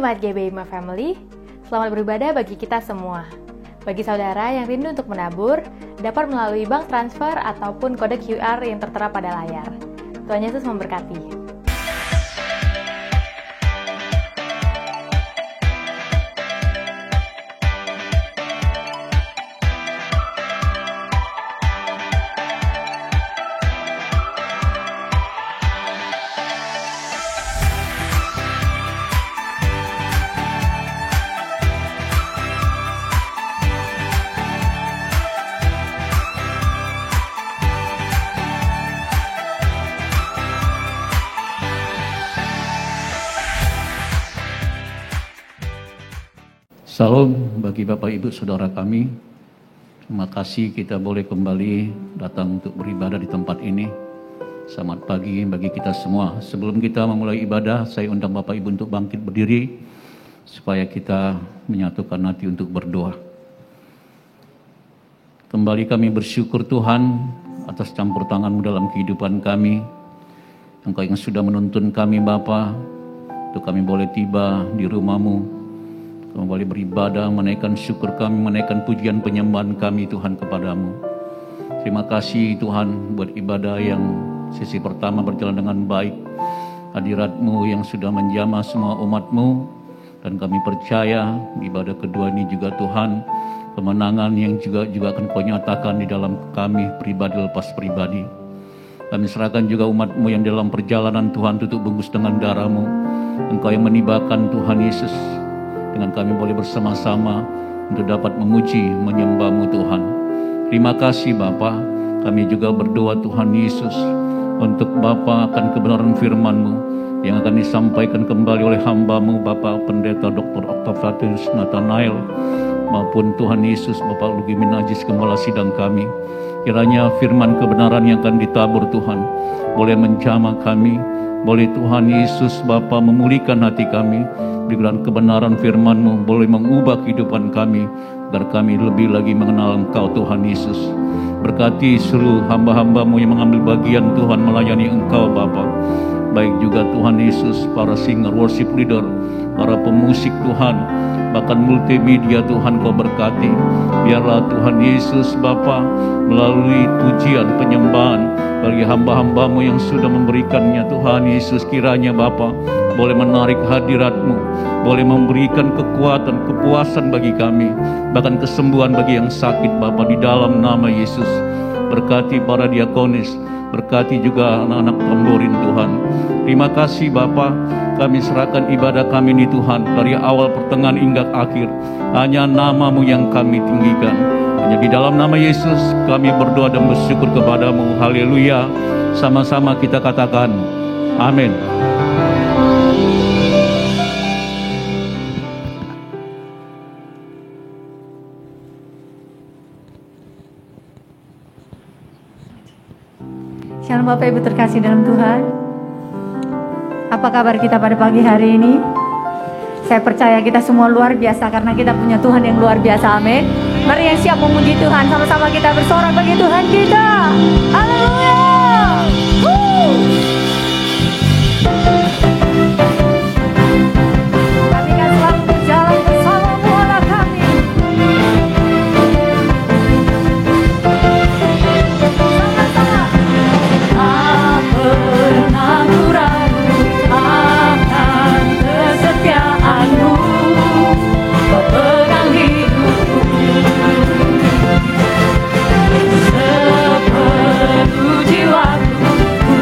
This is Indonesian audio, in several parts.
Jemaat GBI My Family, selamat beribadah bagi kita semua. Bagi saudara yang rindu untuk menabur, dapat melalui bank transfer ataupun kode QR yang tertera pada layar. Tuhan Yesus memberkati. Salam bagi Bapak Ibu Saudara kami. Terima kasih kita boleh kembali datang untuk beribadah di tempat ini. Selamat pagi bagi kita semua. Sebelum kita memulai ibadah, saya undang Bapak Ibu untuk bangkit berdiri supaya kita menyatukan hati untuk berdoa. Kembali kami bersyukur Tuhan atas campur tangan-Mu dalam kehidupan kami. Engkau yang sudah menuntun kami Bapa, untuk kami boleh tiba di rumah-Mu, kembali beribadah, menaikkan syukur kami, menaikkan pujian penyembahan kami Tuhan kepadamu. Terima kasih Tuhan buat ibadah yang sesi pertama berjalan dengan baik. Hadirat-Mu yang sudah menjamah semua umat-Mu, dan kami percaya ibadah kedua ini juga Tuhan, kemenangan yang juga akan Kau nyatakan di dalam kami pribadi lepas pribadi. Kami serahkan juga umat-Mu yang dalam perjalanan Tuhan tutup bungkus dengan darah-Mu. Engkau yang menibakan Tuhan Yesus, dengan kami boleh bersama-sama untuk dapat memuji, menyembah-Mu Tuhan. Terima kasih Bapa. Kami juga berdoa Tuhan Yesus untuk Bapa akan kebenaran firman-Mu yang akan disampaikan kembali oleh hamba-Mu Bapak Pendeta Dr. Octavianus Nathanael maupun Tuhan Yesus Bapak Lugi Minajis Gembala Sidang kami. Kiranya firman kebenaran yang akan ditabur Tuhan boleh menjamah kami, boleh Tuhan Yesus Bapa memulihkan hati kami. Dengan kebenaran firman-Mu boleh mengubah kehidupan kami, agar kami lebih lagi mengenal Engkau Tuhan Yesus. Berkati seluruh hamba-hamba-Mu yang mengambil bagian Tuhan melayani Engkau Bapa. Baik juga Tuhan Yesus, para singer, worship leader, para pemusik Tuhan, bahkan multimedia Tuhan Kau berkati. Biarlah Tuhan Yesus Bapa melalui pujian penyembahan bagi hamba-hamba-Mu yang sudah memberikannya Tuhan Yesus, kiranya Bapa boleh menarik hadirat-Mu, boleh memberikan kekuatan, kepuasan bagi kami, bahkan kesembuhan bagi yang sakit Bapa di dalam nama Yesus. Berkati para diakonis, berkati juga anak-anak tamborin Tuhan. Terima kasih Bapa, kami serahkan ibadah kami ini Tuhan, dari awal pertengahan hingga akhir, hanya nama-Mu yang kami tinggikan. Hanya di dalam nama Yesus kami berdoa dan bersyukur kepadamu. Haleluya. Sama-sama kita katakan amin. Shalom Bapak Ibu terkasih dalam Tuhan. Apa kabar kita pada pagi hari ini? Saya percaya kita semua luar biasa karena kita punya Tuhan yang luar biasa. Amin. Mari yang siap memuji Tuhan, sama-sama kita bersorak bagi Tuhan kita. Haleluya. Kami akan selalu berjalan bersama-Mu Allah kami. Sama-sama. Tak pernah ku ragu akan kesetiaan-Mu, Kau pegang hidupku sepenuh jiwaku, ku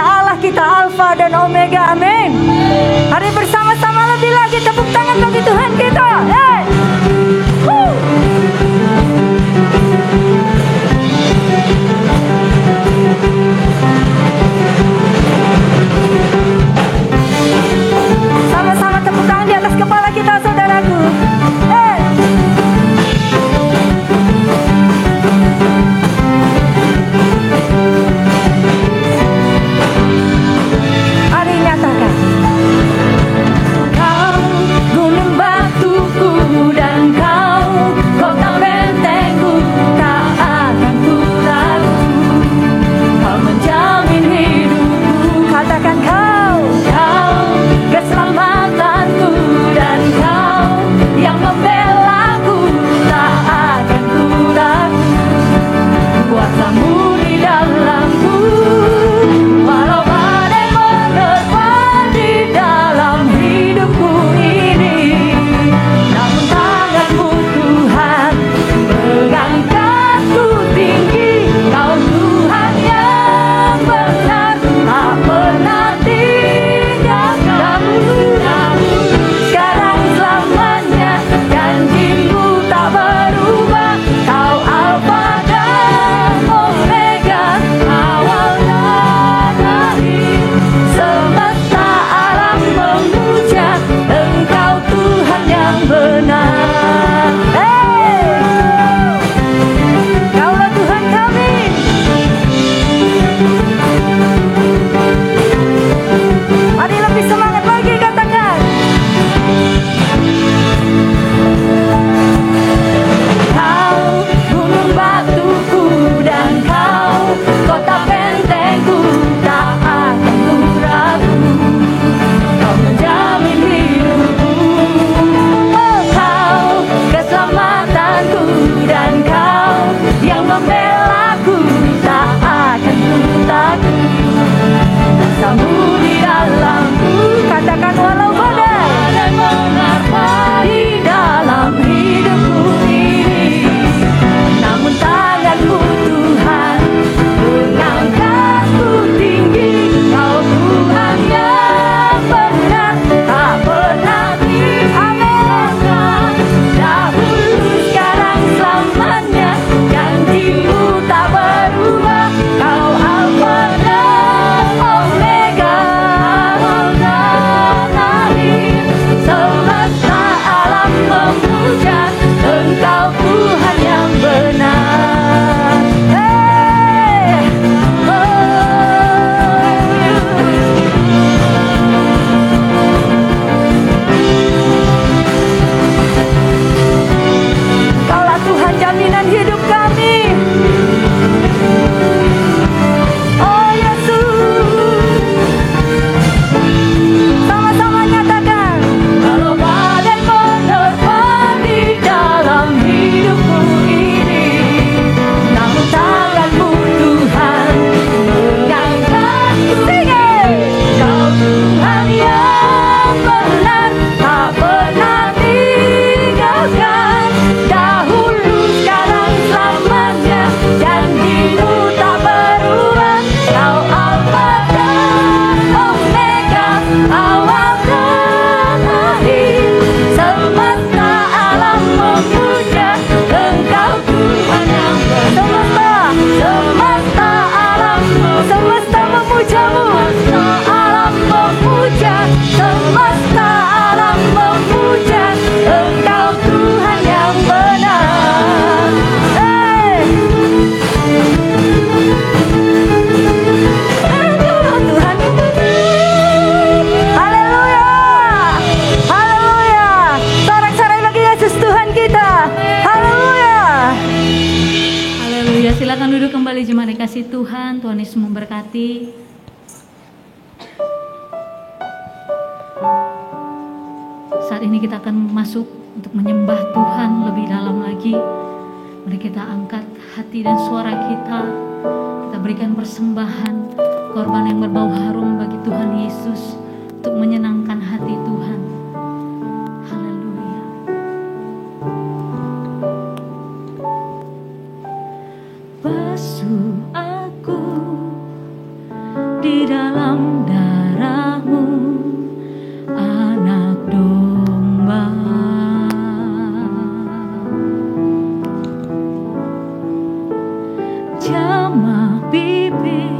Allah kita Alfa dan Omega. Amin. Mari bersama-sama lebih lagi tepuk tangan bagi Tuhan kita. Hey. Sama-sama tepuk tangan di atas kepala kita, saudaraku. Hey. Mari nyatakan. Kau gunung batuku dan kau kota bentengku, tak akan ku ragu. Kau menjamin hidupku, katakan kau keselamatanku dan kau yang membelaku, tak akan ku ragu. Kuasamu di dalamku, walau badai menerpa di dalam hidupku ini, namun tanganmu Tuhan mengangkatku tinggi. Kau Tuhan yang benar, tak pernah tinggalkan. Sekarang selamanya janjimu tak berubah. Kau Alfa dan Omega, awal dan akhir. Semesta alam memuja Engkau Tuhan yang benar. Hey! Kaulah Tuhan kami. Mari lebih semangat lagi, katakan. Kau gunung batuku dan kau kota bentengku, tak akan ku ragu. Kau menjamin hidupku, oh kau keselamatanku dan kau yang membelaku, tak akan ku takut. Kuasamu di dalamku, katakan walau badai menerpa di dalam hidupku ini, namun tanganmu Tuhan mengangkatku tinggi. Kau Tuhan yang benar, tak pernah tinggalkan. Dahulu sekarang selamanya janjimu tak berubah. Kau Alfa dan Omega, awal dan akhir. Semesta alam memuja Engkau Tuhan yang benar. Hey! Kaulah Tuhan jaminan hidup kami. Oh Yesus, sama-sama nyatakan. Kalau badai menerpa di dalam hidupku ini, namun tanganmu Tuhan mengangkatku tinggi. Kau Tuhan yang benar, tak pernah tinggalkan. Dahulu sekarang selamanya janjimu tak berubah. Kau Alfa dan Omega, awal dan akhir. Semesta alam memuja Engkau Tuhan yang benar. Semesta alam, semesta memujamu. Alam memuja, semesta alam memuja Engkau Tuhan yang benar. Hey! Tuhan, haleluya, haleluya. Sorak-sorai bagi Yesus Tuhan kita. Haleluya. Haleluya, silakan duduk kembali jemaat dikasih Tuhan. Tuhan Yesus memberkati. Saat ini kita akan masuk untuk menyembah Tuhan lebih dalam lagi. Mari kita angkat hati dan suara kita. Kita berikan persembahan, korban yang berbau harum bagi Tuhan Yesus untuk menyenangkan hati Tuhan. Haleluya. Basuh aku di dalam dalam darah-Mu, Anak Domba. Jamah bibir,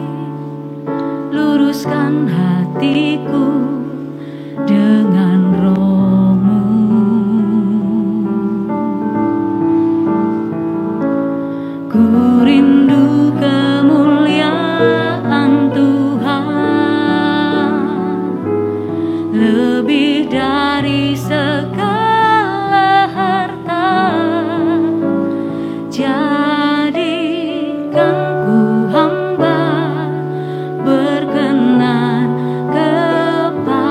luruskan hatiku dengan Roh-Mu. Ku rindu kemuliaan Tuhan lebih dari segala harta. Jadikan ku hamba berkenan kepada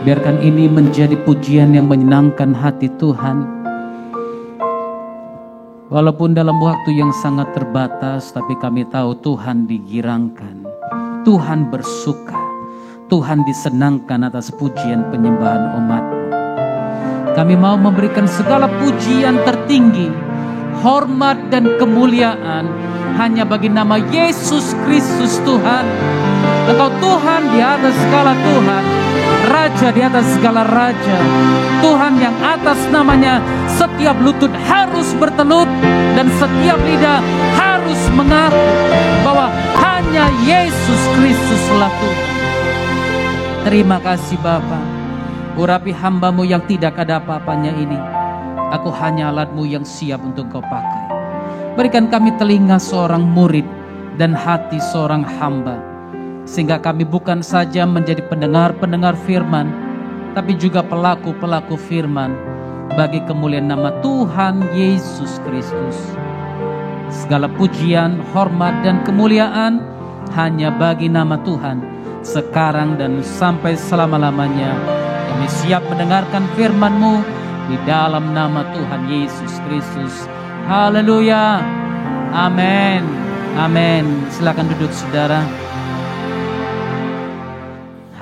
Biarkan ini menjadi pujian yang menyenangkan hati Tuhan. Walaupun dalam waktu yang sangat terbatas, tapi kami tahu Tuhan digirangkan, Tuhan bersuka, Tuhan disenangkan atas pujian penyembahan umat-Mu. Kami mau memberikan segala pujian tertinggi, hormat dan kemuliaan hanya bagi nama Yesus Kristus Tuhan. Engkau Tuhan di atas segala Tuhan, Raja di atas segala raja, Tuhan yang atas namanya setiap lutut harus bertelut dan setiap lidah harus mengaku bahwa hanya Yesus Kristuslah Tuhan. Terima kasih Bapa. Urapi hamba-Mu yang tidak ada apa-apanya ini. Aku hanya alat-Mu yang siap untuk Kau pakai. Berikan kami telinga seorang murid dan hati seorang hamba, sehingga kami bukan saja menjadi pendengar-pendengar firman, tapi juga pelaku-pelaku firman bagi kemuliaan nama Tuhan Yesus Kristus. Segala pujian, hormat dan kemuliaan hanya bagi nama Tuhan sekarang dan sampai selama-lamanya. Kami siap mendengarkan firman-Mu di dalam nama Tuhan Yesus Kristus. Haleluya. Amin. Amin. Silakan duduk saudara.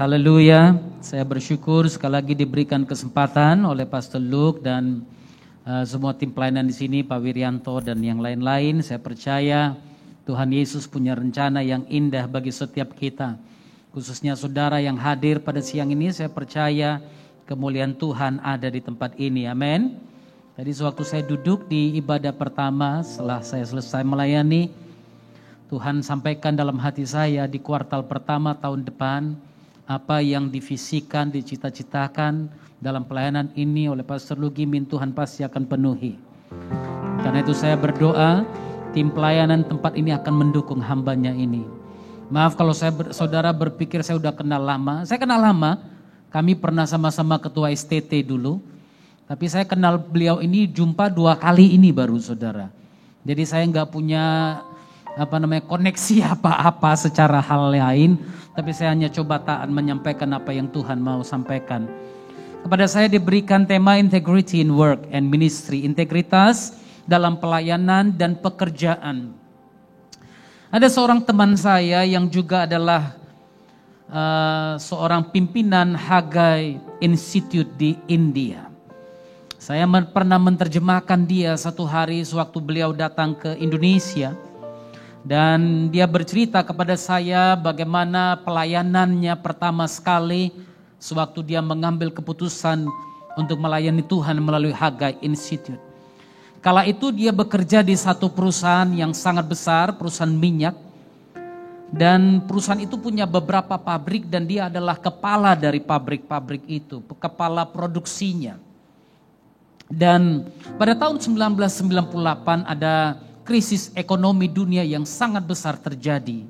Haleluya, saya bersyukur sekali lagi diberikan kesempatan oleh Pastor Luke dan semua tim pelayanan di sini, Pak Wiryanto dan yang lain-lain. Saya percaya Tuhan Yesus punya rencana yang indah bagi setiap kita. Khususnya saudara yang hadir pada siang ini, saya percaya kemuliaan Tuhan ada di tempat ini. Amin. Tadi sewaktu saya duduk di ibadah pertama setelah saya selesai melayani, Tuhan sampaikan dalam hati saya di kuartal pertama tahun depan, apa yang divisikan, dicita-citakan dalam pelayanan ini oleh Pastor Lugimin, Tuhan pasti akan penuhi. Karena itu saya berdoa, tim pelayanan tempat ini akan mendukung hambanya ini. Maaf kalau saudara berpikir saya udah kenal lama. Saya kenal lama, kami pernah sama-sama ketua STT dulu. Tapi saya kenal beliau ini jumpa 2 kali ini baru saudara. Jadi saya nggak punya koneksi apa-apa secara hal lain, tapi saya hanya coba taat menyampaikan apa yang Tuhan mau sampaikan. Kepada saya diberikan tema integrity in work and ministry, integritas dalam pelayanan dan pekerjaan. Ada seorang teman saya yang juga adalah seorang pimpinan Haggai Institute di India. Saya pernah menerjemahkan dia satu hari sewaktu beliau datang ke Indonesia. Dan dia bercerita kepada saya bagaimana pelayanannya pertama sekali sewaktu dia mengambil keputusan untuk melayani Tuhan melalui Haggai Institute. Kala itu dia bekerja di satu perusahaan yang sangat besar, perusahaan minyak. Dan perusahaan itu punya beberapa pabrik dan dia adalah kepala dari pabrik-pabrik itu, kepala produksinya. Dan pada tahun 1998 ada krisis ekonomi dunia yang sangat besar terjadi.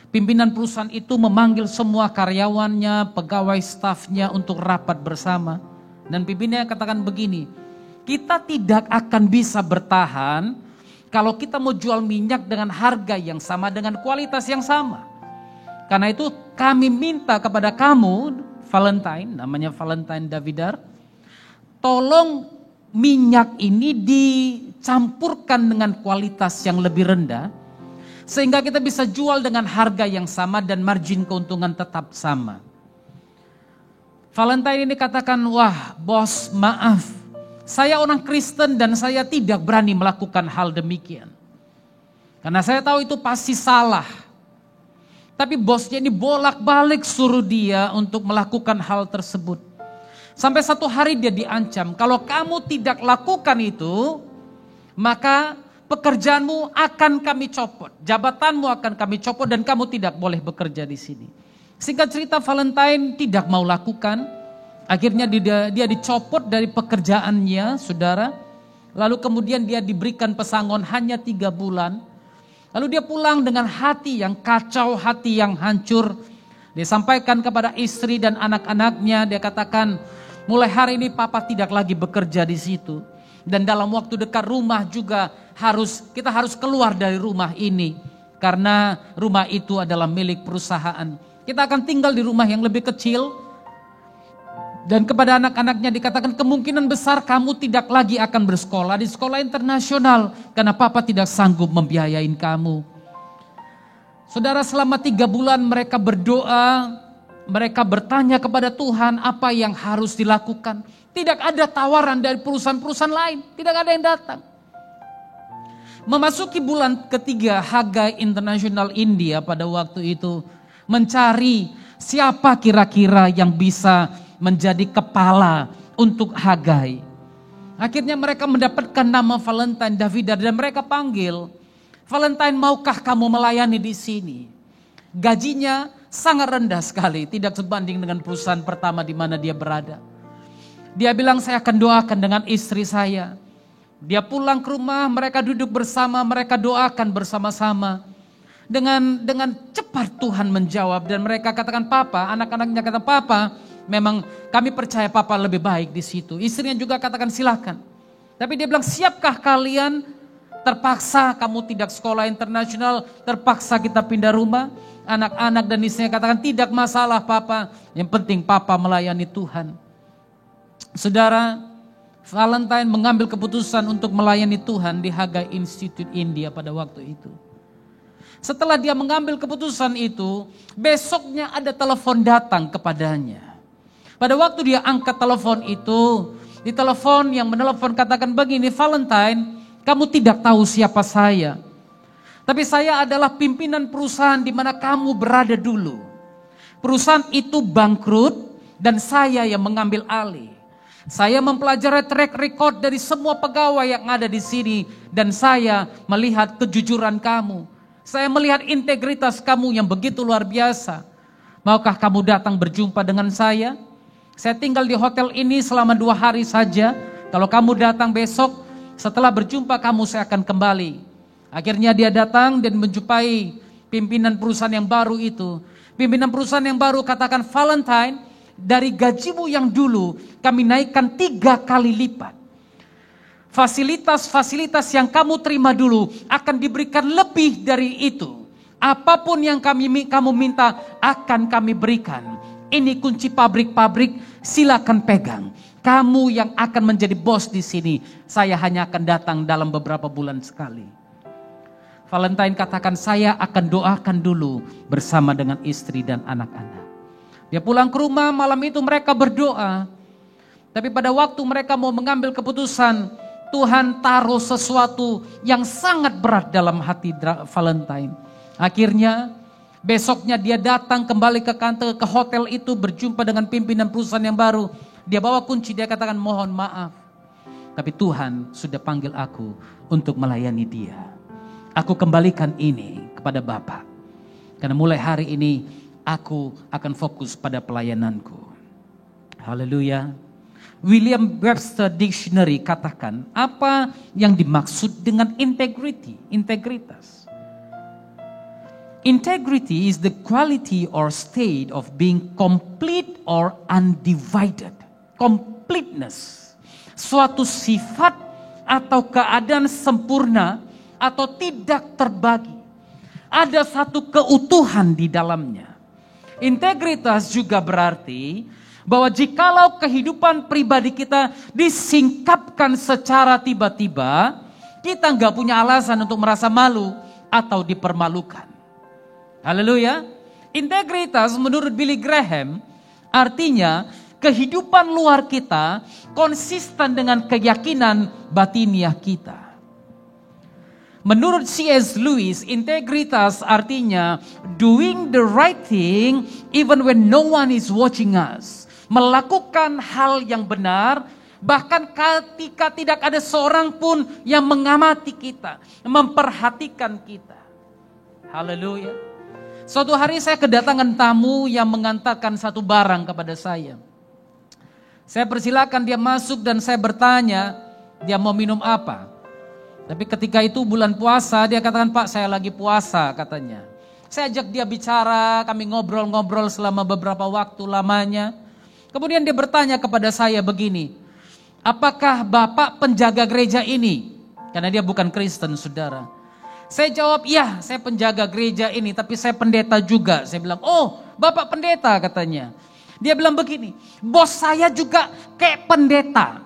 Pimpinan perusahaan itu memanggil semua karyawannya, pegawai stafnya untuk rapat bersama. Dan pimpinannya katakan begini, kita tidak akan bisa bertahan kalau kita mau jual minyak dengan harga yang sama, dengan kualitas yang sama. Karena itu kami minta kepada kamu, Valentine, namanya Valentine Davidar, tolong minyak ini dicampurkan dengan kualitas yang lebih rendah, sehingga kita bisa jual dengan harga yang sama dan margin keuntungan tetap sama. Valentine ini katakan, wah bos maaf, saya orang Kristen dan saya tidak berani melakukan hal demikian. Karena saya tahu itu pasti salah. Tapi bosnya ini bolak-balik suruh dia untuk melakukan hal tersebut. Sampai satu hari dia diancam, kalau kamu tidak lakukan itu, maka pekerjaanmu akan kami copot, jabatanmu akan kami copot dan kamu tidak boleh bekerja di sini. Singkat cerita Valentine tidak mau lakukan, Akhirnya dia dicopot dari pekerjaannya, saudara. Lalu kemudian dia diberikan pesangon hanya 3 bulan. Lalu dia pulang dengan hati yang kacau, hati yang hancur. Dia sampaikan kepada istri dan anak-anaknya, dia katakan, mulai hari ini papa tidak lagi bekerja di situ. Dan dalam waktu dekat rumah juga kita harus keluar dari rumah ini. Karena rumah itu adalah milik perusahaan. Kita akan tinggal di rumah yang lebih kecil. Dan kepada anak-anaknya dikatakan kemungkinan besar kamu tidak lagi akan bersekolah di sekolah internasional. Karena papa tidak sanggup membiayain kamu. Saudara, selama 3 bulan mereka berdoa. Mereka bertanya kepada Tuhan apa yang harus dilakukan. Tidak ada tawaran dari perusahaan-perusahaan lain. Tidak ada yang datang. Memasuki bulan ketiga Hagai International India pada waktu itu. Mencari siapa kira-kira yang bisa menjadi kepala untuk Hagai. Akhirnya mereka mendapatkan nama Valentine Davida dan mereka panggil, Valentine, maukah kamu melayani di sini? Gajinya sangat rendah sekali, tidak sebanding dengan perusahaan pertama di mana dia berada. Dia bilang, saya akan doakan dengan istri saya. Dia pulang ke rumah, mereka duduk bersama, mereka doakan bersama-sama. Dengan cepat Tuhan menjawab dan mereka katakan, Papa, anak-anaknya kata, Papa, memang kami percaya papa lebih baik di situ. Istrinya juga katakan silakan. Tapi dia bilang, siapkah kalian? Terpaksa kamu tidak sekolah internasional, terpaksa kita pindah rumah. Anak-anak dan istrinya katakan tidak masalah papa. Yang penting papa melayani Tuhan. Saudara, Valentine mengambil keputusan untuk melayani Tuhan di Hagai Institute India pada waktu itu. Setelah dia mengambil keputusan itu, besoknya ada telepon datang kepadanya. Pada waktu dia angkat telepon itu, di telepon yang menelepon katakan begini, Valentine, kamu tidak tahu siapa saya. Tapi saya adalah pimpinan perusahaan di mana kamu berada dulu. Perusahaan itu bangkrut dan saya yang mengambil alih. Saya mempelajari track record dari semua pegawai yang ada di sini dan saya melihat kejujuran kamu. Saya melihat integritas kamu yang begitu luar biasa. Maukah kamu datang berjumpa dengan saya? Saya tinggal di hotel ini selama 2 hari saja. Kalau kamu datang besok, setelah berjumpa kamu saya akan kembali. Akhirnya dia datang dan menjumpai pimpinan perusahaan yang baru itu. Pimpinan perusahaan yang baru katakan, Valentine, dari gajimu yang dulu kami naikkan 3 kali lipat. Fasilitas-fasilitas yang kamu terima dulu akan diberikan lebih dari itu. Apapun yang kamu minta akan kami berikan. Ini kunci pabrik-pabrik, silakan pegang. Kamu yang akan menjadi bos di sini. Saya hanya akan datang dalam beberapa bulan sekali. Valentine katakan, saya akan doakan dulu bersama dengan istri dan anak-anak. Dia pulang ke rumah, malam itu mereka berdoa. Tapi pada waktu mereka mau mengambil keputusan, Tuhan taruh sesuatu yang sangat berat dalam hati Valentine. Akhirnya besoknya dia datang kembali ke kantor, ke hotel itu, berjumpa dengan pimpinan perusahaan yang baru. Dia bawa kunci, dia katakan mohon maaf. Tapi Tuhan sudah panggil aku untuk melayani dia. Aku kembalikan ini kepada Bapa. Karena mulai hari ini aku akan fokus pada pelayananku. Haleluya. William Webster Dictionary katakan apa yang dimaksud dengan integritas. Integrity is the quality or state of being complete or undivided. Completeness. Suatu sifat atau keadaan sempurna atau tidak terbagi. Ada satu keutuhan di dalamnya. Integritas juga berarti bahwa jikalau kehidupan pribadi kita disingkapkan secara tiba-tiba, kita nggak punya alasan untuk merasa malu atau dipermalukan. Haleluya. Integritas menurut Billy Graham artinya kehidupan luar kita konsisten dengan keyakinan batiniah kita. Menurut C.S. Lewis, integritas artinya doing the right thing even when no one is watching us. Melakukan hal yang benar bahkan ketika tidak ada seorang pun yang mengamati kita, memperhatikan kita. Haleluya. Suatu hari saya kedatangan tamu yang mengantarkan satu barang kepada saya. Saya persilakan dia masuk dan saya bertanya, dia mau minum apa? Tapi ketika itu bulan puasa, dia katakan, Pak saya lagi puasa katanya. Saya ajak dia bicara, kami ngobrol-ngobrol selama beberapa waktu lamanya. Kemudian dia bertanya kepada saya begini, apakah Bapak penjaga gereja ini? Karena dia bukan Kristen, saudara. Saya jawab, iya saya penjaga gereja ini, tapi saya pendeta juga. Saya bilang, oh Bapak pendeta katanya. Dia bilang begini, bos saya juga kayak pendeta.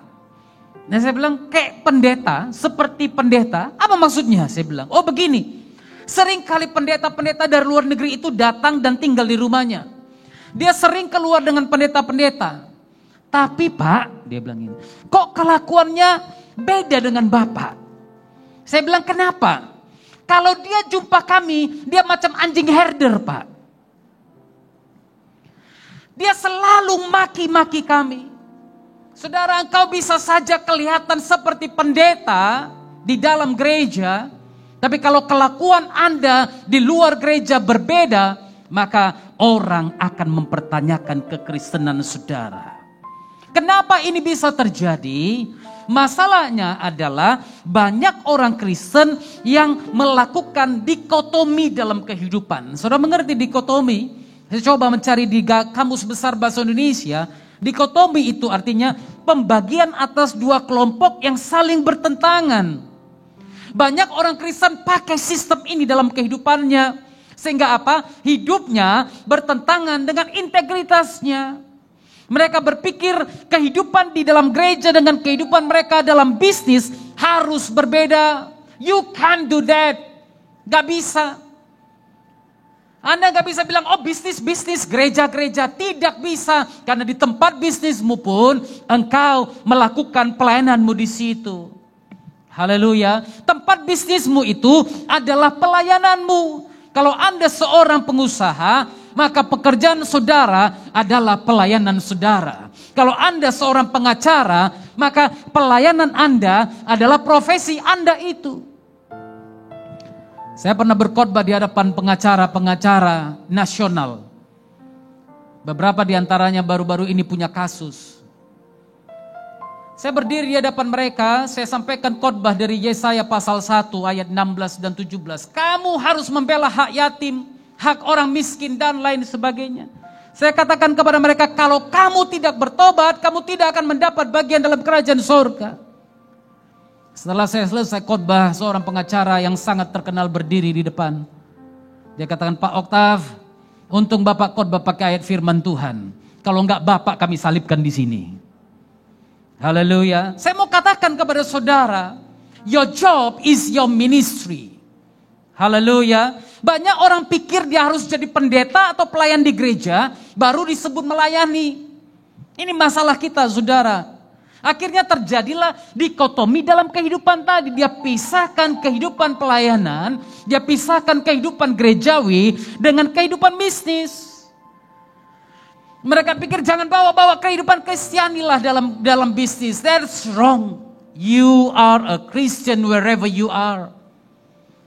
Nah saya bilang, kayak pendeta, seperti pendeta, apa maksudnya? Saya bilang, oh begini, sering kali pendeta-pendeta dari luar negeri itu datang dan tinggal di rumahnya. Dia sering keluar dengan pendeta-pendeta. Tapi Pak, dia bilang ini, kok kelakuannya beda dengan Bapak? Saya bilang, kenapa? Kalau dia jumpa kami, dia macam anjing herder Pak. Dia selalu maki-maki kami. Saudara, engkau bisa saja kelihatan seperti pendeta di dalam gereja, tapi kalau kelakuan Anda di luar gereja berbeda, maka orang akan mempertanyakan kekristenan saudara. Kenapa ini bisa terjadi? Masalahnya adalah banyak orang Kristen yang melakukan dikotomi dalam kehidupan. Saudara mengerti dikotomi? Saya coba mencari di Kamus Besar Bahasa Indonesia. Dikotomi itu artinya pembagian atas dua kelompok yang saling bertentangan. Banyak orang Kristen pakai sistem ini dalam kehidupannya. Sehingga apa? Hidupnya bertentangan dengan integritasnya. Mereka berpikir kehidupan di dalam gereja dengan kehidupan mereka dalam bisnis harus berbeda. You can't do that. Gak bisa. Anda gak bisa bilang, oh bisnis, gereja-gereja. Tidak bisa. Karena di tempat bisnismu pun, engkau melakukan pelayananmu di situ. Haleluya. Tempat bisnismu itu adalah pelayananmu. Kalau Anda seorang pengusaha, maka pekerjaan saudara adalah pelayanan saudara. Kalau Anda seorang pengacara, maka pelayanan Anda adalah profesi Anda itu. Saya pernah berkhotbah di hadapan pengacara-pengacara nasional. Beberapa di antaranya baru-baru ini punya kasus. Saya berdiri di hadapan mereka, saya sampaikan khotbah dari Yesaya pasal 1 ayat 16 dan 17. Kamu harus membela hak yatim, hak orang miskin dan lain sebagainya. Saya katakan kepada mereka, kalau kamu tidak bertobat, kamu tidak akan mendapat bagian dalam kerajaan surga. Setelah saya selesai khotbah, seorang pengacara yang sangat terkenal berdiri di depan. Dia katakan, Pak Oktav, untung Bapak khotbah pakai ayat firman Tuhan. Kalau enggak Bapak kami salibkan di sini. Haleluya. Saya mau katakan kepada saudara, your job is your ministry. Haleluya. Banyak orang pikir dia harus jadi pendeta atau pelayan di gereja, baru disebut melayani. Ini masalah kita saudara. Akhirnya terjadilah dikotomi dalam kehidupan tadi. Dia pisahkan kehidupan pelayanan, dia pisahkan kehidupan gerejawi dengan kehidupan bisnis. Mereka pikir jangan bawa-bawa kehidupan Kristiani lah dalam bisnis. That's wrong. You are a Christian wherever you are.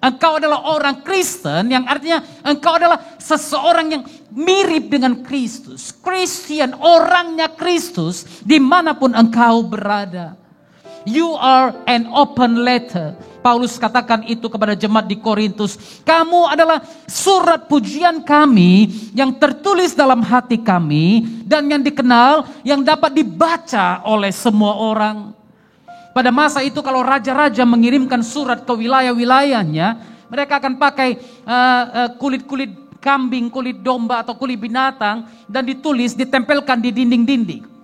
Engkau adalah orang Kristen yang artinya engkau adalah seseorang yang mirip dengan Kristus. Christian, orangnya Kristus dimanapun engkau berada. You are an open letter. Paulus katakan itu kepada jemaat di Korintus. Kamu adalah surat pujian kami yang tertulis dalam hati kami dan yang dikenal, yang dapat dibaca oleh semua orang. Pada masa itu kalau raja-raja mengirimkan surat ke wilayah-wilayahnya, mereka akan pakai kulit-kulit kambing, kulit domba atau kulit binatang dan ditulis, ditempelkan di dinding-dinding.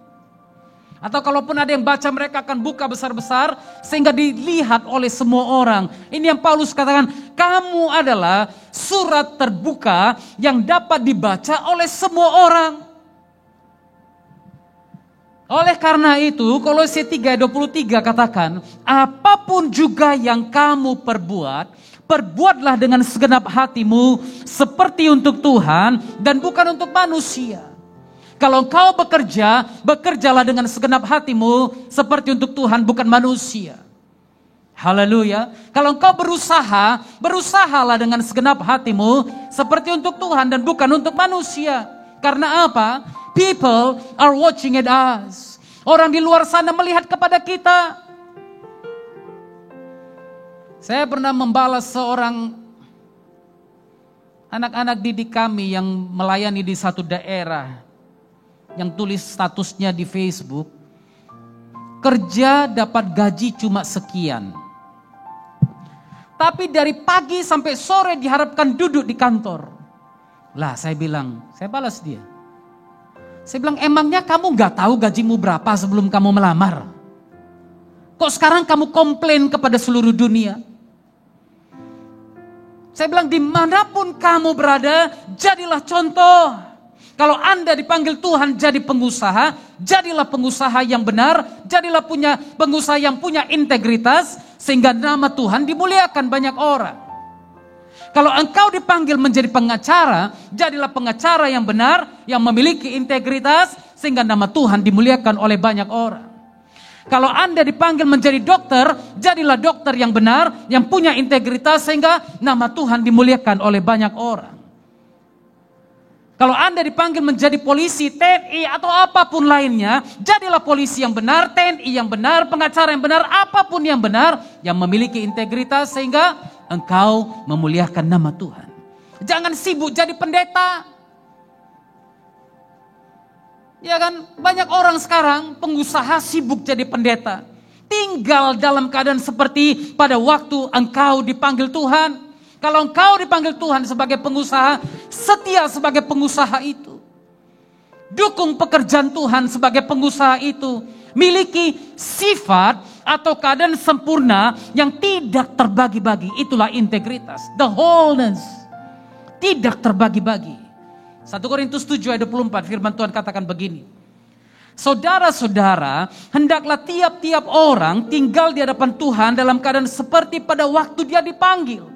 Atau kalaupun ada yang baca, mereka akan buka besar-besar sehingga dilihat oleh semua orang. Ini yang Paulus katakan, kamu adalah surat terbuka yang dapat dibaca oleh semua orang. Oleh karena itu, Kolose 3:23 katakan, apapun juga yang kamu perbuat, perbuatlah dengan segenap hatimu seperti untuk Tuhan dan bukan untuk manusia. Kalau engkau bekerja, bekerjalah dengan segenap hatimu seperti untuk Tuhan, bukan manusia. Haleluya. Kalau engkau berusaha, berusahalah dengan segenap hatimu seperti untuk Tuhan dan bukan untuk manusia. Karena apa? People are watching at us. Orang di luar sana melihat kepada kita. Saya pernah membalas seorang anak-anak didik kami yang melayani di satu daerah, yang tulis statusnya di Facebook, kerja dapat gaji cuma sekian. Tapi dari pagi sampai sore diharapkan duduk di kantor. Lah saya balas dia. Saya bilang, emangnya kamu gak tahu gajimu berapa sebelum kamu melamar? Kok sekarang kamu komplain kepada seluruh dunia? Saya bilang, dimanapun kamu berada, jadilah contoh. Kalau Anda dipanggil Tuhan jadi pengusaha, jadilah pengusaha yang benar, jadilah pengusaha yang punya integritas, sehingga nama Tuhan dimuliakan banyak orang. Kalau engkau dipanggil menjadi pengacara, jadilah pengacara yang benar, yang memiliki integritas, sehingga nama Tuhan dimuliakan oleh banyak orang. Kalau Anda dipanggil menjadi dokter, jadilah dokter yang benar, yang punya integritas, sehingga nama Tuhan dimuliakan oleh banyak orang. Kalau Anda dipanggil menjadi polisi, TNI, atau apapun lainnya, jadilah polisi yang benar, TNI yang benar, pengacara yang benar, apapun yang benar, yang memiliki integritas, sehingga engkau memuliakan nama Tuhan. Jangan sibuk jadi pendeta. Ya kan, banyak orang sekarang pengusaha sibuk jadi pendeta. Tinggal dalam keadaan seperti pada waktu engkau dipanggil Tuhan. Kalau engkau dipanggil Tuhan sebagai pengusaha, setia sebagai pengusaha itu. Dukung pekerjaan Tuhan sebagai pengusaha itu. Miliki sifat atau keadaan sempurna yang tidak terbagi-bagi. Itulah integritas. The wholeness. Tidak terbagi-bagi. 1 Korintus 7 ayat 24 firman Tuhan katakan begini. Saudara-saudara, hendaklah tiap-tiap orang tinggal di hadapan Tuhan dalam keadaan seperti pada waktu dia dipanggil.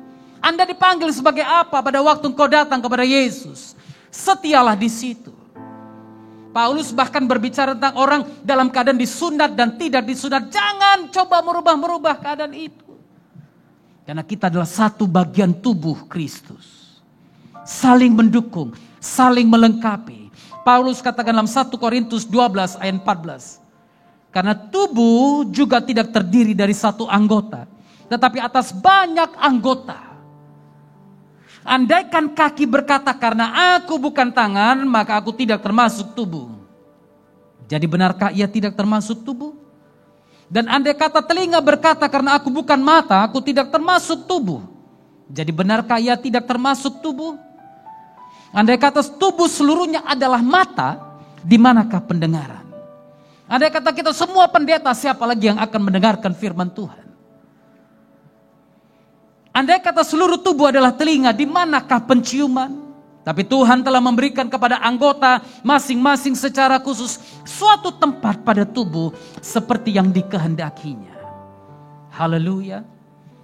Anda dipanggil sebagai apa pada waktu engkau datang kepada Yesus? Setialah di situ. Paulus bahkan berbicara tentang orang dalam keadaan disunat dan tidak disunat. Jangan coba merubah keadaan itu. Karena kita adalah satu bagian tubuh Kristus. Saling mendukung, saling melengkapi. Paulus katakan dalam 1 Korintus 12 ayat 14. Karena tubuh juga tidak terdiri dari satu anggota, tetapi atas banyak anggota. Andaikan kaki berkata, karena aku bukan tangan, maka aku tidak termasuk tubuh. Jadi benarkah ia tidak termasuk tubuh? Dan andai kata telinga berkata, karena aku bukan mata, aku tidak termasuk tubuh. Jadi benarkah ia tidak termasuk tubuh? Andai kata tubuh seluruhnya adalah mata, di manakah pendengaran? Andai kata kita semua pendeta, siapa lagi yang akan mendengarkan firman Tuhan? Andai kata seluruh tubuh adalah telinga, di manakah penciuman? Tapi Tuhan telah memberikan kepada anggota masing-masing secara khusus suatu tempat pada tubuh seperti yang dikehendakinya. Haleluya.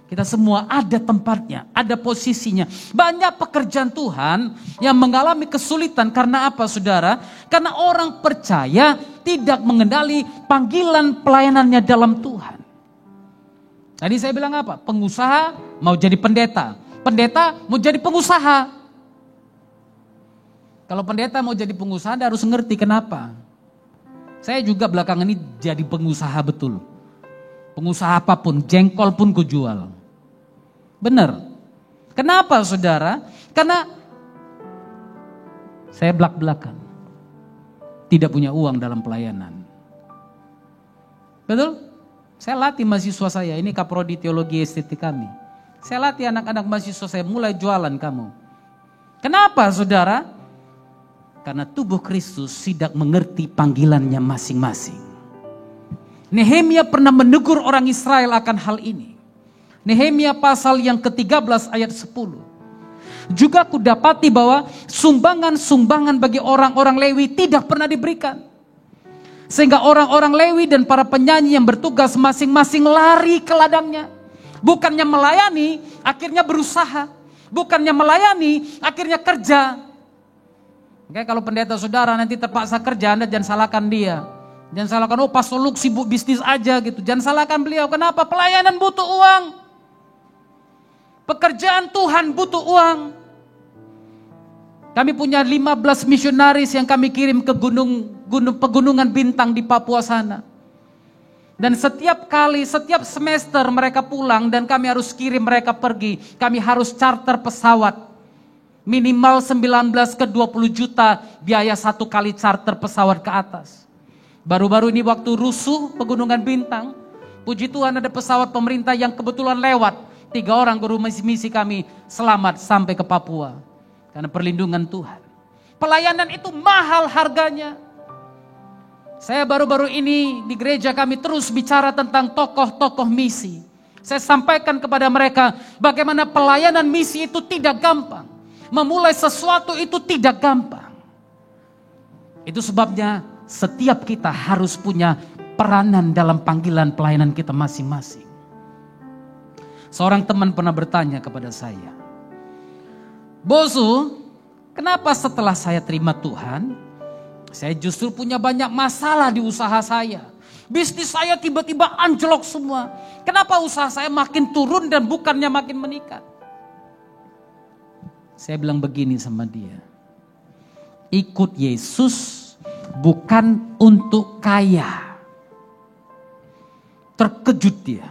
Kita semua ada tempatnya, ada posisinya. Banyak pekerjaan Tuhan yang mengalami kesulitan karena apa, saudara? Karena orang percaya tidak mengenali panggilan pelayanannya dalam Tuhan. Tadi saya bilang apa? Pengusaha mau jadi pendeta. Pendeta mau jadi pengusaha. Kalau pendeta mau jadi pengusaha, Anda harus ngerti kenapa. Saya juga belakangan ini jadi pengusaha betul. Pengusaha apapun, jengkol pun kujual. Benar. Kenapa saudara? Karena saya belak-belakan. Tidak punya uang dalam pelayanan. Betul? Saya latih mahasiswa saya, ini kaprodi teologi estetik kami. Saya latih anak-anak mahasiswa saya mulai jualan kamu. Kenapa saudara? Karena tubuh Kristus tidak mengerti panggilannya masing-masing. Nehemia pernah menegur orang Israel akan hal ini. Nehemia pasal yang ke-13 ayat 10. Juga kudapati bahwa sumbangan-sumbangan bagi orang-orang Lewi tidak pernah diberikan. Sehingga orang-orang Lewi dan para penyanyi yang bertugas masing-masing lari ke ladangnya. Bukannya melayani, akhirnya berusaha. Bukannya melayani, akhirnya kerja. Oke, kalau pendeta saudara nanti terpaksa kerja, Anda jangan salahkan dia. Jangan salahkan, oh Pastor Luke sibuk bisnis aja gitu. Jangan salahkan beliau, kenapa? Pelayanan butuh uang. Pekerjaan Tuhan butuh uang. Kami punya 15 misionaris yang kami kirim ke gunung pegunungan bintang di Papua sana. Dan setiap semester mereka pulang dan kami harus kirim mereka pergi. Kami harus charter pesawat. Minimal 19 ke 20 juta biaya satu kali charter pesawat ke atas. Baru-baru ini waktu rusuh pegunungan bintang, puji Tuhan ada pesawat pemerintah yang kebetulan lewat. 3 orang guru misi kami selamat sampai ke Papua. Karena perlindungan Tuhan. Pelayanan itu mahal harganya. Saya baru-baru ini di gereja kami terus bicara tentang tokoh-tokoh misi. Saya sampaikan kepada mereka bagaimana pelayanan misi itu tidak gampang. Memulai sesuatu itu tidak gampang. Itu sebabnya setiap kita harus punya peranan dalam panggilan pelayanan kita masing-masing. Seorang teman pernah bertanya kepada saya, "Bosu, kenapa setelah saya terima Tuhan, saya justru punya banyak masalah di usaha saya. Bisnis saya tiba-tiba anjlok semua. Kenapa usaha saya makin turun dan bukannya makin meningkat?" Saya bilang begini sama dia. Ikut Yesus bukan untuk kaya. Terkejut dia.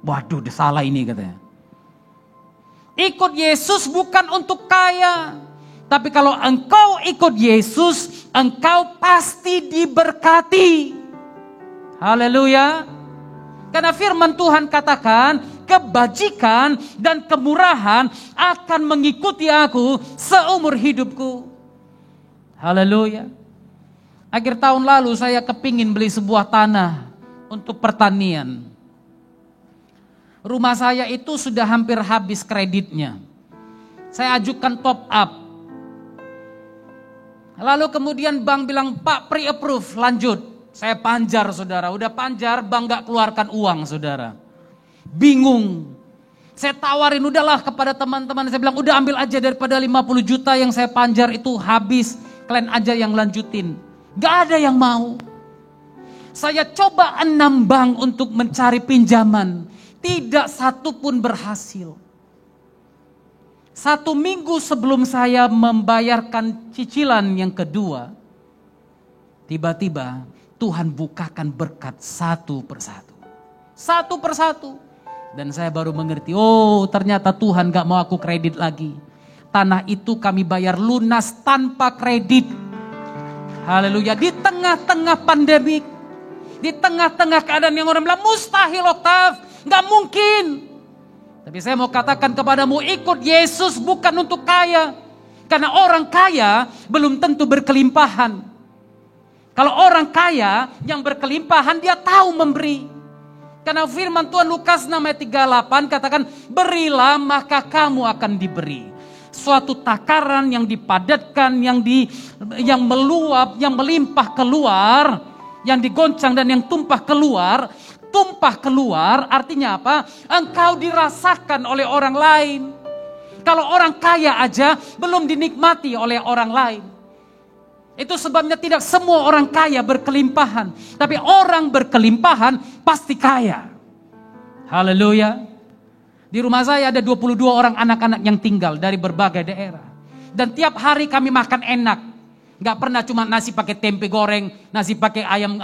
Waduh, dia salah ini katanya. Ikut Yesus bukan untuk kaya. Tapi kalau engkau ikut Yesus, engkau pasti diberkati. Haleluya. Karena firman Tuhan katakan, kebajikan dan kemurahan akan mengikuti aku seumur hidupku. Haleluya. Akhir tahun lalu saya kepingin beli sebuah tanah untuk pertanian. Rumah saya itu sudah hampir habis kreditnya. Saya ajukan top up. Lalu kemudian bank bilang, "Pak, pre-approve, lanjut." Saya panjar saudara, udah panjar, bank gak keluarkan uang saudara. Bingung. Saya tawarin udahlah kepada teman-teman, saya bilang udah ambil aja daripada 50 juta yang saya panjar itu habis. Kalian aja yang lanjutin. Gak ada yang mau. Saya coba 6 bank untuk mencari pinjaman. Tidak satu pun berhasil. 1 minggu sebelum saya membayarkan cicilan yang kedua, tiba-tiba Tuhan bukakan berkat satu persatu. Satu persatu. Dan saya baru mengerti, oh ternyata Tuhan gak mau aku kredit lagi. Tanah itu kami bayar lunas tanpa kredit. Haleluya. Di tengah-tengah pandemik, di tengah-tengah keadaan yang orang bilang mustahil Oktav, gak mungkin. Tapi saya mau katakan kepadamu, ikut Yesus bukan untuk kaya. Karena orang kaya belum tentu berkelimpahan. Kalau orang kaya yang berkelimpahan dia tahu memberi. Karena firman Tuhan Lukas 6 ayat 38 katakan, berilah maka kamu akan diberi. Suatu takaran yang dipadatkan, yang meluap, yang melimpah keluar, yang digoncang dan yang tumpah keluar. Tumpah keluar artinya apa? Engkau dirasakan oleh orang lain. Kalau orang kaya aja belum dinikmati oleh orang lain. Itu sebabnya tidak semua orang kaya berkelimpahan. Tapi orang berkelimpahan pasti kaya. Haleluya. Di rumah saya ada 22 orang anak-anak yang tinggal dari berbagai daerah. Dan tiap hari kami makan enak. Gak pernah cuma nasi pakai tempe goreng, nasi pakai ayam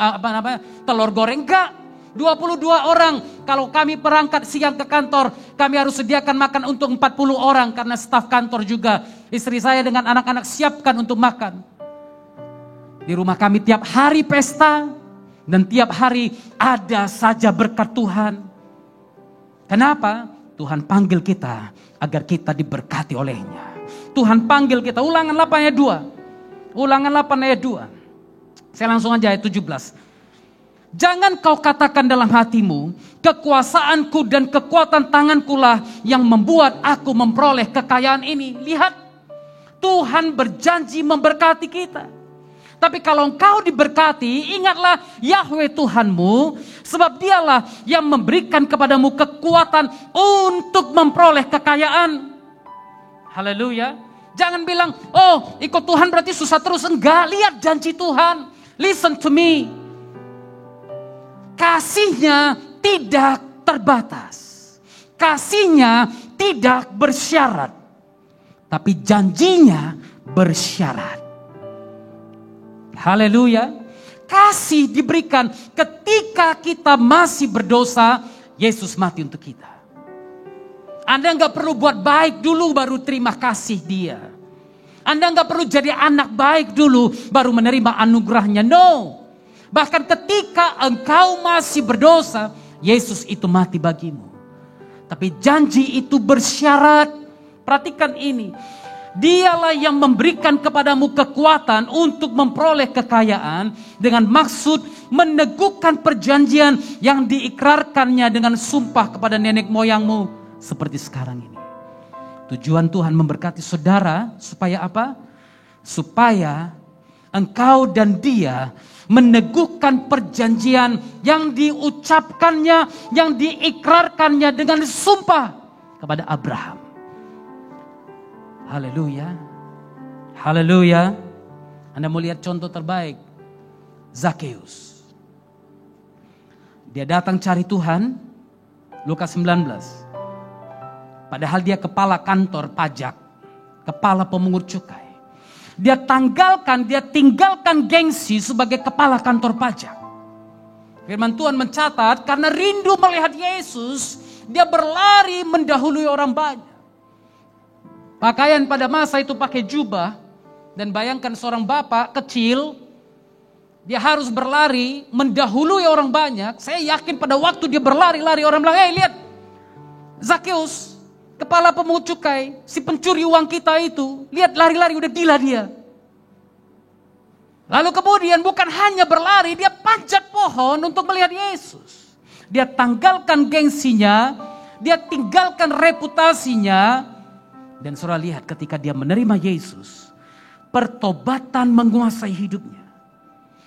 telur goreng, enggak. 22 orang, kalau kami berangkat siang ke kantor, kami harus sediakan makan untuk 40 orang karena staf kantor juga. Istri saya dengan anak-anak siapkan untuk makan. Di rumah kami tiap hari pesta dan tiap hari ada saja berkat Tuhan. Kenapa? Tuhan panggil kita agar kita diberkati olehnya. Tuhan panggil kita, Ulangan 8 ayat 2. Ulangan 8 ayat 2. Saya langsung aja ayat 17. Jangan kau katakan dalam hatimu, kekuasaanku dan kekuatan tanganku lah yang membuat aku memperoleh kekayaan ini. Lihat, Tuhan berjanji memberkati kita. Tapi kalau engkau diberkati, ingatlah Yahweh Tuhanmu, sebab dialah yang memberikan kepadamu kekuatan untuk memperoleh kekayaan. Haleluya. Jangan bilang, oh ikut Tuhan berarti susah terus. Enggak, lihat janji Tuhan. Listen to me. Kasihnya tidak terbatas. Kasihnya tidak bersyarat. Tapi janjinya bersyarat. Haleluya. kasih diberikan ketika kita masih berdosa, Yesus mati untuk kita. Anda nggak perlu buat baik dulu baru terima kasih Dia. Anda nggak perlu jadi anak baik dulu baru menerima anugerahnya. No. Bahkan ketika engkau masih berdosa, Yesus itu mati bagimu. Tapi janji itu bersyarat. Perhatikan ini. Dialah yang memberikan kepadamu kekuatan untuk memperoleh kekayaan dengan maksud meneguhkan perjanjian yang diikrarkannya dengan sumpah kepada nenek moyangmu seperti sekarang ini. Tujuan Tuhan memberkati saudara supaya apa? Supaya engkau dan dia meneguhkan perjanjian yang diucapkannya, yang diikrarkannya dengan sumpah kepada Abraham. Haleluya. Haleluya. Anda mau lihat contoh terbaik. Zakheus. Dia datang cari Tuhan. Lukas 19. Padahal dia kepala kantor pajak. Kepala pemungut cukai. Dia tinggalkan gengsi sebagai kepala kantor pajak. Firman Tuhan mencatat karena rindu melihat Yesus, dia berlari mendahului orang banyak. Pakaian pada masa itu pakai jubah. Dan bayangkan seorang bapak kecil, dia harus berlari mendahului orang banyak. Saya yakin pada waktu dia berlari-lari orang bilang, lihat Zakheus, kepala pemungut cukai, si pencuri uang kita itu, lihat lari-lari udah gila dia. Lalu kemudian bukan hanya berlari, dia panjat pohon untuk melihat Yesus. Dia tanggalkan gengsinya, dia tinggalkan reputasinya. Dan saudara lihat ketika dia menerima Yesus, pertobatan menguasai hidupnya.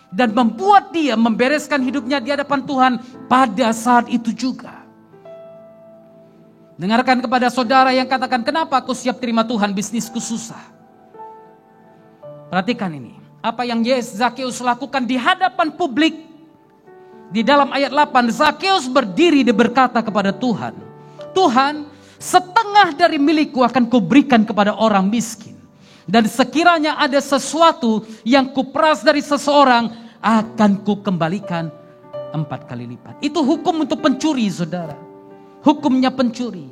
Dan membuat dia membereskan hidupnya di hadapan Tuhan pada saat itu juga. Dengarkan kepada saudara yang katakan, kenapa aku siap terima Tuhan, bisnisku susah. Perhatikan ini. Apa yang Zakheus lakukan di hadapan publik. Di dalam ayat 8, Zakheus berdiri dan berkata kepada Tuhan, Tuhan, setengah dari milikku akan kuberikan kepada orang miskin. Dan sekiranya ada sesuatu yang kuperas dari seseorang, akan kukembalikan 4 kali lipat. Itu hukum untuk pencuri, saudara. Hukumnya pencuri.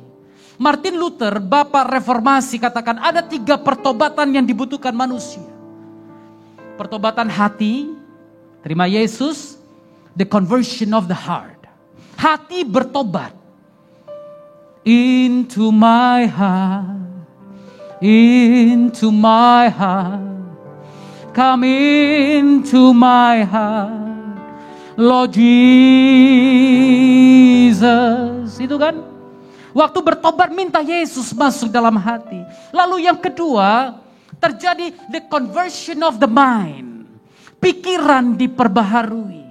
Martin Luther, bapak reformasi, katakan ada 3 pertobatan yang dibutuhkan manusia. Pertobatan hati, terima Yesus. The conversion of the heart. Hati bertobat. Into my heart, into my heart, come into my heart, Lord Jesus. Itu kan? Waktu bertobat minta Yesus masuk dalam hati. Lalu yang kedua, terjadi the conversion of the mind. Pikiran diperbaharui.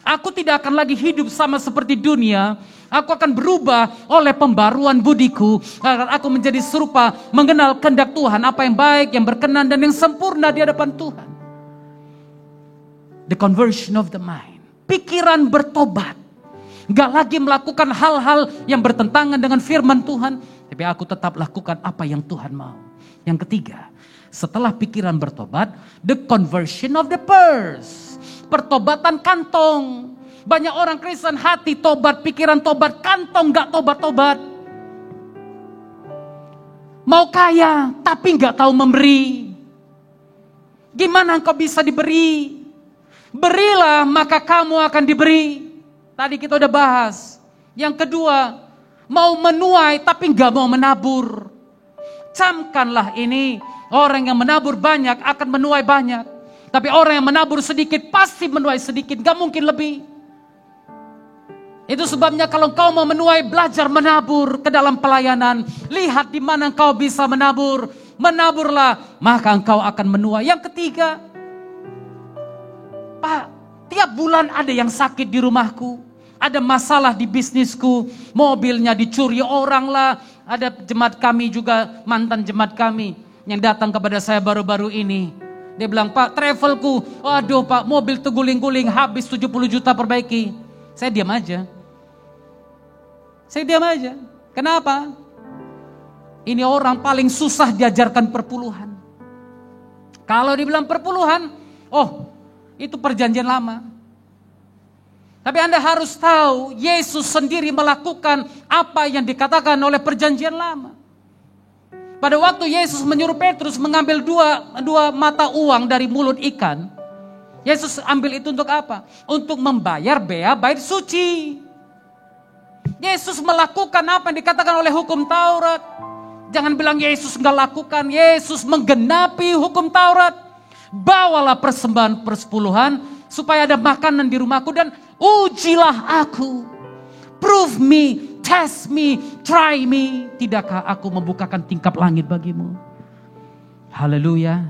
Aku tidak akan lagi hidup sama seperti dunia. Aku akan berubah oleh pembaruan budiku. Agar aku menjadi serupa, mengenal kehendak Tuhan. Apa yang baik, yang berkenan, dan yang sempurna di hadapan Tuhan. The conversion of the mind. Pikiran bertobat. Gak lagi melakukan hal-hal yang bertentangan dengan firman Tuhan. Tapi aku tetap lakukan apa yang Tuhan mau. Yang ketiga, setelah pikiran bertobat, the conversion of the purse. Pertobatan kantong. Banyak orang Kristen hati tobat, pikiran tobat, kantong gak tobat-tobat. Mau kaya tapi gak tahu memberi. Gimana engkau bisa diberi? Berilah maka kamu akan diberi. Tadi kita udah bahas. Yang kedua, mau menuai tapi gak mau menabur. Camkanlah ini, orang yang menabur banyak akan menuai banyak. Tapi orang yang menabur sedikit pasti menuai sedikit, gak mungkin lebih. Itu sebabnya kalau kau mau menuai, belajar menabur ke dalam pelayanan. Lihat di mana kau bisa menabur. Menaburlah, maka engkau akan menuai. Yang ketiga, Pak, tiap bulan ada yang sakit di rumahku. Ada masalah di bisnisku. Mobilnya dicuri orang lah. Ada jemaat kami juga, mantan jemaat kami, yang datang kepada saya baru-baru ini. Dia bilang, Pak, travelku, aduh Pak, mobil terguling-guling, habis 70 juta perbaiki. Saya diam aja. Kenapa? Ini orang paling susah diajarkan perpuluhan. Kalau dibilang perpuluhan, oh Itu perjanjian lama. Tapi Anda harus tahu, Yesus sendiri melakukan apa yang dikatakan oleh perjanjian lama. Pada waktu Yesus menyuruh Petrus mengambil dua mata uang dari mulut ikan, Yesus ambil itu untuk apa? Untuk membayar bea bait suci. Yesus melakukan apa yang dikatakan oleh hukum Taurat. Jangan bilang Yesus enggak lakukan, Yesus menggenapi hukum Taurat. Bawalah persembahan persepuluhan supaya ada makanan di rumahku dan ujilah aku. Prove me, test me, try me. Tidakkah aku membukakan tingkap langit bagimu? Haleluya.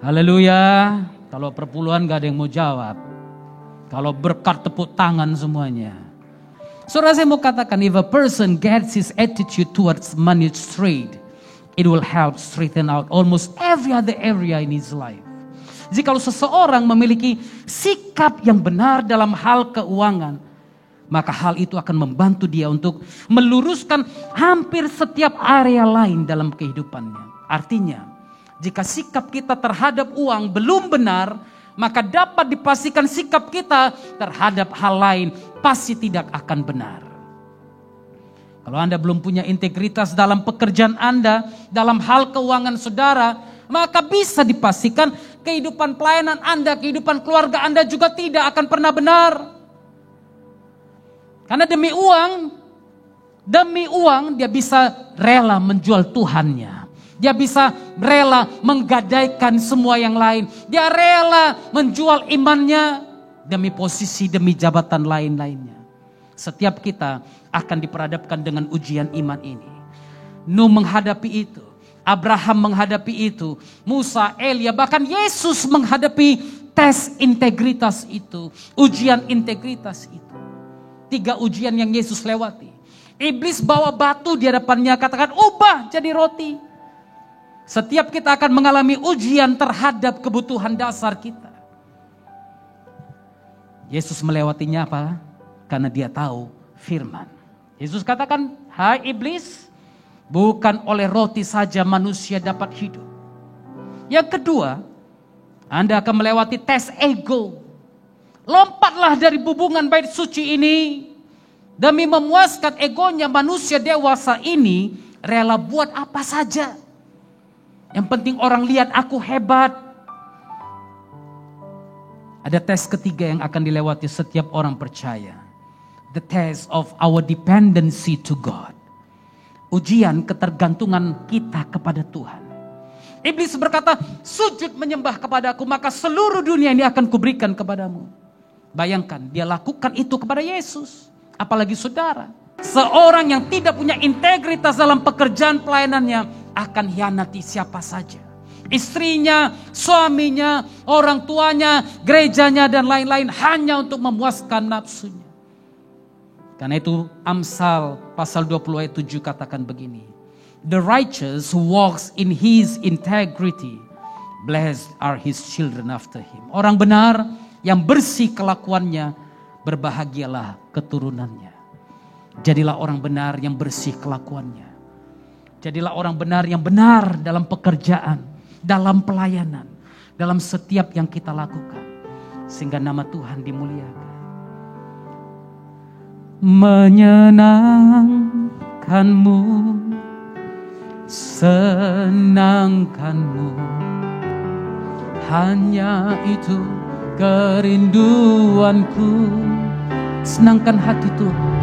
Haleluya. Kalau perpuluhan gak ada yang mau jawab. Kalau berkat tepuk tangan semuanya. Saudara, saya mau katakan, if a person gets his attitude towards money straight, it will help straighten out almost every other area in his life. Jika seseorang memiliki sikap yang benar dalam hal keuangan, maka hal itu akan membantu dia untuk meluruskan hampir setiap area lain dalam kehidupannya. Artinya, jika sikap kita terhadap uang belum benar, maka dapat dipastikan sikap kita terhadap hal lain pasti tidak akan benar. Kalau Anda belum punya integritas dalam pekerjaan Anda, dalam hal keuangan saudara, maka bisa dipastikan kehidupan pelayanan Anda, kehidupan keluarga Anda juga tidak akan pernah benar. Karena demi uang dia bisa rela menjual Tuhannya. Dia bisa rela menggadaikan semua yang lain. Dia rela menjual imannya demi posisi, demi jabatan lain-lainnya. Setiap kita akan diperhadapkan dengan ujian iman ini. Nuh menghadapi itu. Abraham menghadapi itu. Musa, Elia, bahkan Yesus menghadapi tes integritas itu. Ujian integritas itu. 3 ujian yang Yesus lewati. Iblis bawa batu di hadapannya, katakan ubah jadi roti. Setiap kita akan mengalami ujian terhadap kebutuhan dasar kita. Yesus melewatinya apa? Karena dia tahu firman. Yesus katakan, hai iblis, bukan oleh roti saja manusia dapat hidup. Yang kedua, Anda akan melewati tes ego. Lompatlah dari hubungan bait suci ini. Demi memuaskan egonya, manusia dewasa ini rela buat apa saja. Yang penting orang lihat aku hebat. Ada tes ketiga yang akan dilewati setiap orang percaya. The test of our dependency to God. Ujian ketergantungan kita kepada Tuhan. Iblis berkata, sujud menyembah kepadaku, maka seluruh dunia ini akan kuberikan kepadamu. Bayangkan, dia lakukan itu kepada Yesus. Apalagi saudara. Seorang yang tidak punya integritas dalam pekerjaan pelayanannya akan hianati siapa saja. Istrinya, suaminya, orang tuanya, gerejanya dan lain-lain hanya untuk memuaskan nafsunya. Karena itu Amsal pasal 20 ayat 7 katakan begini. The righteous who walks in his integrity, blessed are his children after him. Orang benar yang bersih kelakuannya, berbahagialah keturunannya. Jadilah orang benar yang bersih kelakuannya. Jadilah orang benar yang benar dalam pekerjaan, dalam pelayanan, dalam setiap yang kita lakukan. Sehingga nama Tuhan dimuliakan. Menyenangkanmu, senangkanmu, hanya itu kerinduanku. Senangkan hati Tuhan.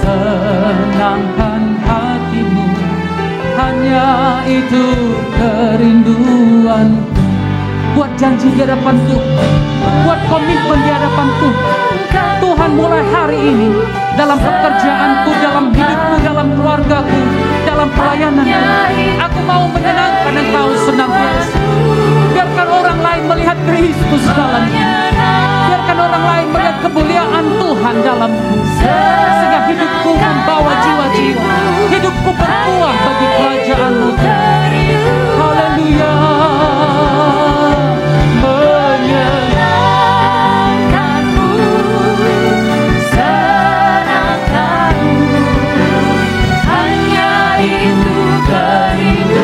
Senangkan hatimu, hanya itu kerinduan. Buat janji di hadapan Tuhan, buat komitmen di hadapan Tuhan. Tuhan, mulai hari ini dalam pekerjaanku, dalam hidupku, dalam keluargaku, dalam pelayananku, aku mau menyenangkan Engkau senantiasa. Biarkan orang lain melihat Kristus dalamku. Biarkan orang lain melihat kemuliaan Tuhan dalamku. Sehingga hidupku membawa jiwa-jiwa. Hidupku berbuah bagi kerajaan-Mu. Haleluya. Menyenangkanmu, senangkanmu, hanya itu kerinduan.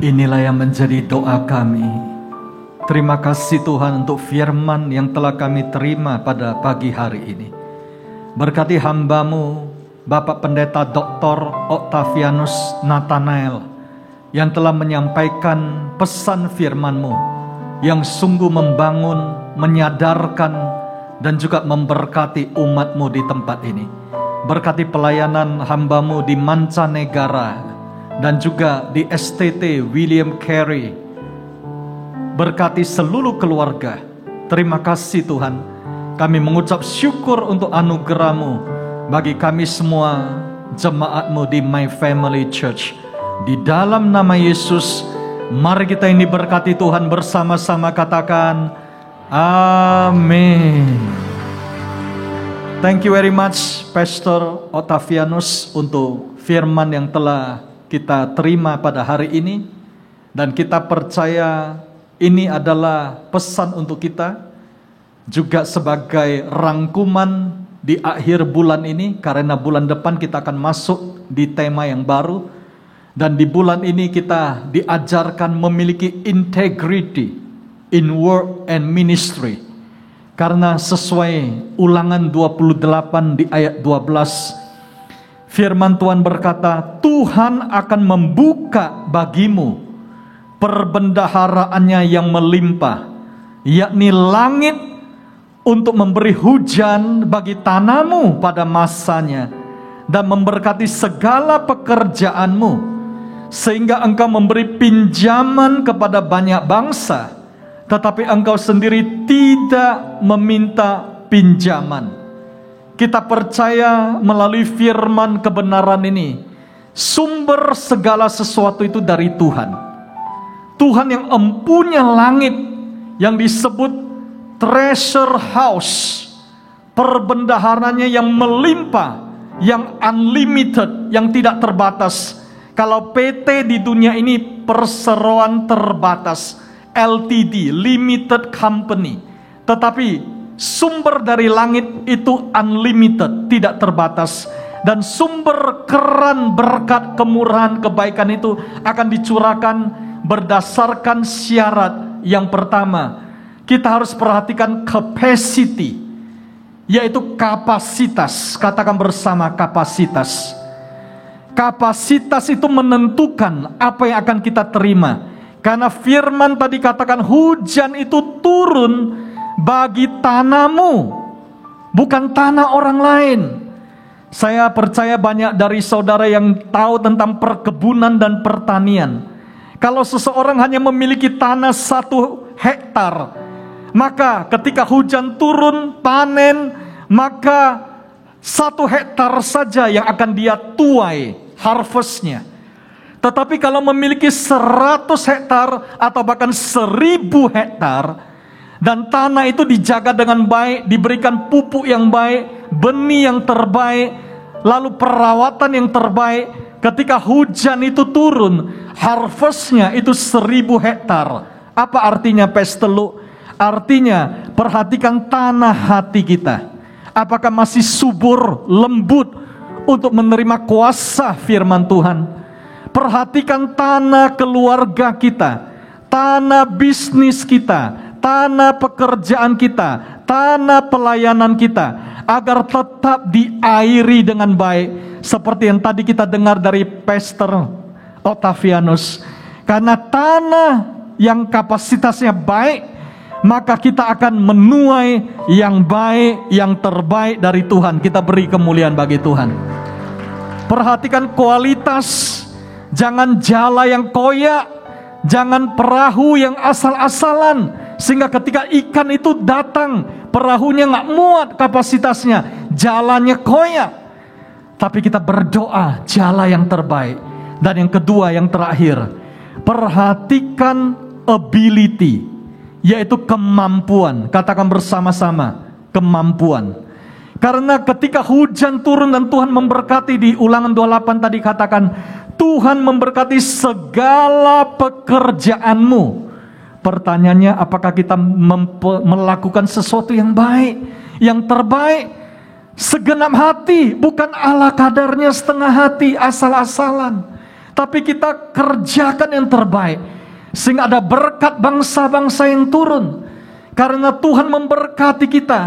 Inilah yang menjadi doa kami. Terima kasih Tuhan untuk firman yang telah kami terima pada pagi hari ini. Berkati hamba-Mu, Bapak Pendeta Dr. Octavianus Nathanael, yang telah menyampaikan pesan firman-Mu, yang sungguh membangun, menyadarkan, dan juga memberkati umat-Mu di tempat ini. Berkati pelayanan hamba-Mu di mancanegara, dan juga di STT William Carey. Berkati seluruh keluarga. Terima kasih Tuhan. Kami mengucap syukur untuk anugerah-Mu bagi kami semua jemaat-Mu di My Family Church. Di dalam nama Yesus, mari kita ini berkati Tuhan bersama-sama, katakan amin. Thank you very much Pastor Octavianus untuk firman yang telah kita terima pada hari ini, dan kita percaya ini adalah pesan untuk kita juga sebagai rangkuman di akhir bulan ini, karena bulan depan kita akan masuk di tema yang baru, dan di bulan ini kita diajarkan memiliki integrity in work and ministry, karena sesuai Ulangan 28 di ayat 12, firman Tuhan berkata, Tuhan akan membuka bagimu perbendaharaannya yang melimpah, yakni langit untuk memberi hujan bagi tanahmu pada masanya, dan memberkati segala pekerjaanmu, sehingga engkau memberi pinjaman kepada banyak bangsa, tetapi engkau sendiri tidak meminta pinjaman. Kita percaya melalui firman kebenaran ini, sumber segala sesuatu itu dari Tuhan. Tuhan yang empunya langit, yang disebut treasure house, perbendaharanya yang melimpah, yang unlimited, yang tidak terbatas. Kalau PT di dunia ini perseroan terbatas, LTD, limited company, tetapi sumber dari langit itu unlimited, tidak terbatas. Dan sumber keran berkat, kemurahan, kebaikan itu akan dicurahkan berdasarkan syarat. Yang pertama, kita harus perhatikan capacity, yaitu kapasitas. Katakan bersama, kapasitas. Kapasitas itu menentukan apa yang akan kita terima. Karena firman tadi katakan hujan itu turun bagi tanahmu, bukan tanah orang lain. Saya percaya banyak dari saudara yang tahu tentang perkebunan dan pertanian. Kalau seseorang hanya memiliki tanah 1 hektar, maka ketika hujan turun panen, maka 1 hektar saja yang akan dia tuai harvestnya. Tetapi kalau memiliki 100 hektar atau bahkan 1000 hektar, dan tanah itu dijaga dengan baik, diberikan pupuk yang baik, benih yang terbaik, lalu perawatan yang terbaik, ketika hujan itu turun, harvestnya itu 1000 hektar. Apa artinya Pesteluk? Artinya perhatikan tanah hati kita. Apakah masih subur, lembut untuk menerima kuasa firman Tuhan? Perhatikan tanah keluarga kita, tanah bisnis kita, tanah pekerjaan kita, tanah pelayanan kita, agar tetap diairi dengan baik. Seperti yang tadi kita dengar dari Pastor Octavianus. Karena tanah yang kapasitasnya baik, maka kita akan menuai yang baik, yang terbaik dari Tuhan. Kita beri kemuliaan bagi Tuhan. Perhatikan kualitas. Jangan jala yang koyak, jangan perahu yang asal-asalan, sehingga ketika ikan itu datang, perahunya nggak muat kapasitasnya, jalannya koyak. Tapi kita berdoa jala yang terbaik. Dan yang kedua, yang terakhir, perhatikan ability, yaitu kemampuan. Katakan bersama-sama, kemampuan. Karena ketika hujan turun dan Tuhan memberkati, di Ulangan 28 tadi katakan, Tuhan memberkati segala pekerjaanmu. Pertanyaannya, apakah kita melakukan sesuatu yang baik, yang terbaik, segenap hati, bukan ala kadarnya setengah hati, asal-asalan. tapi kita kerjakan yang terbaik, sehingga ada berkat bangsa-bangsa yang turun. Karena Tuhan memberkati kita,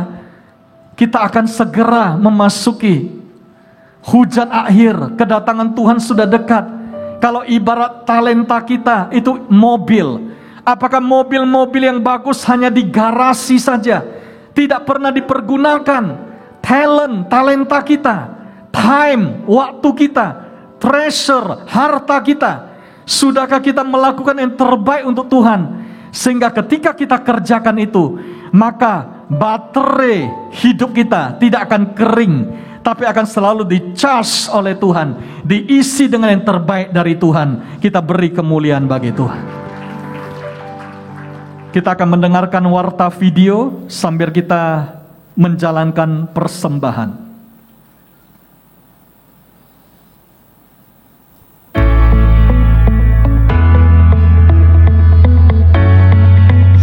kita akan segera memasuki hujan akhir. Kedatangan Tuhan sudah dekat. Kalau ibarat talenta kita itu mobil, apakah mobil-mobil yang bagus hanya di garasi saja, tidak pernah dipergunakan? Talenta kita, time, waktu kita, treasure, harta kita, sudahkah kita melakukan yang terbaik untuk Tuhan? Sehingga ketika kita kerjakan itu, maka baterai hidup kita tidak akan kering, tapi akan selalu di-charge oleh Tuhan, diisi dengan yang terbaik dari Tuhan. Kita beri kemuliaan bagi Tuhan. Kita akan mendengarkan warta video sambil kita menjalankan persembahan.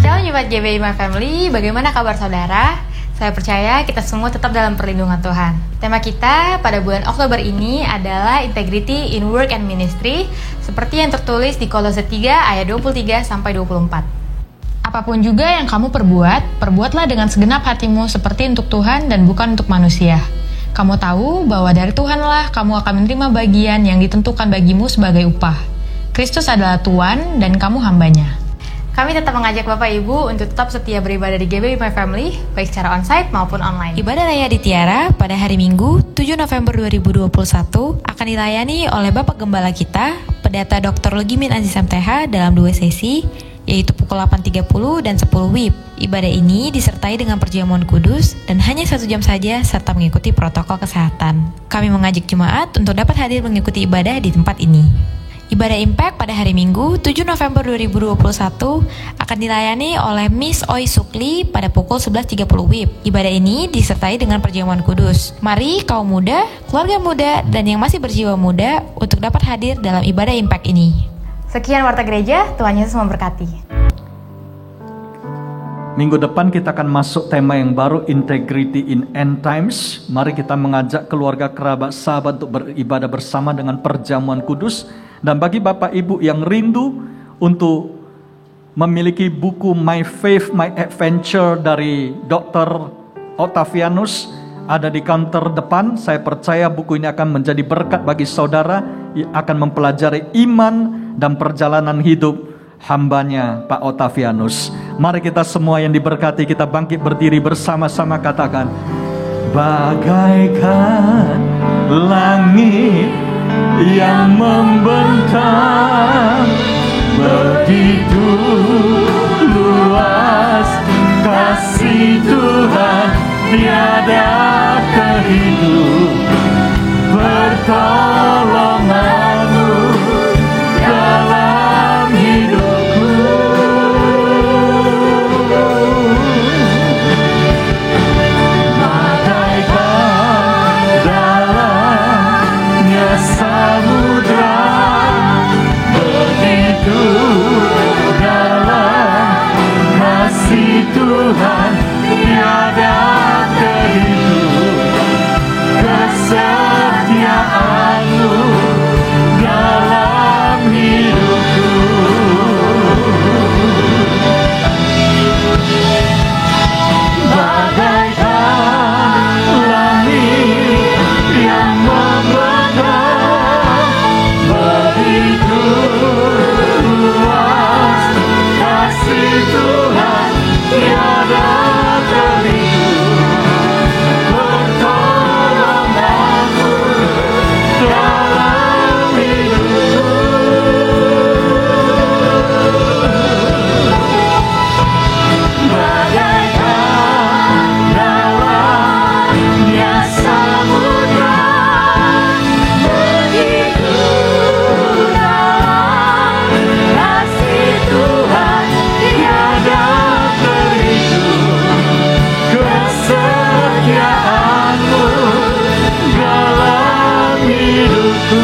Shalom Jemaat GBI My Family, bagaimana kabar saudara? Saya percaya kita semua tetap dalam perlindungan Tuhan. Tema kita pada bulan Oktober ini adalah Integrity in Work and Ministry, seperti yang tertulis di Kolose 3 ayat 23-24. Apapun juga yang kamu perbuat, perbuatlah dengan segenap hatimu seperti untuk Tuhan dan bukan untuk manusia. Kamu tahu bahwa dari Tuhanlah kamu akan menerima bagian yang ditentukan bagimu sebagai upah. Kristus adalah Tuhan dan kamu hambanya. Kami tetap mengajak Bapak Ibu untuk tetap setia beribadah di GBI My Family, baik secara onsite maupun online. Ibadah Raya di Tiara pada hari Minggu 7 November 2021 akan dilayani oleh Bapak Gembala kita, Pendeta Dr. Legimin Aziz MTH dalam 2 sesi, yaitu pukul 8.30 dan 10 WIB. Ibadah ini disertai dengan perjamuan kudus dan hanya 1 jam saja serta mengikuti protokol kesehatan. Kami mengajak jemaat untuk dapat hadir mengikuti ibadah di tempat ini. Ibadah Impact pada hari Minggu 7 November 2021 akan dilayani oleh Miss Oi Sukli pada pukul 11.30 WIB. Ibadah ini disertai dengan perjamuan kudus. Mari kaum muda, keluarga muda, dan yang masih berjiwa muda untuk dapat hadir dalam ibadah Impact ini. Sekian Warta Gereja, Tuhan Yesus memberkati. Minggu depan kita akan masuk tema yang baru, Integrity in End Times. Mari kita mengajak keluarga, kerabat, sahabat untuk beribadah bersama dengan perjamuan kudus. Dan bagi Bapak Ibu yang rindu untuk memiliki buku My Faith, My Adventure dari Dr. Octavianus, ada di counter depan. Saya percaya buku ini akan menjadi berkat bagi saudara yang akan mempelajari iman dan perjalanan hidup hambanya Pak Octavianus. Mari kita semua yang diberkati, kita bangkit berdiri bersama-sama, katakan, bagaikan langit yang membentang, begitu luas kasih Tuhan, tiada terhitung pertolonganmu dalam hidupku. Bagaikan dalamnya samudra, begitu dalam kasih Tuhan, tiada terhitung kesetiaanmu dalam hidupku. Bagaikan langit yang membentang, begitu luas kasih Tuhan, tiada terhitung pertolonganmu dalam hidupku. Bagaikan dalamnya samudra, begitu dalam kasih Tuhan, tiada terhitung kesetiaanmu dalam hidupku.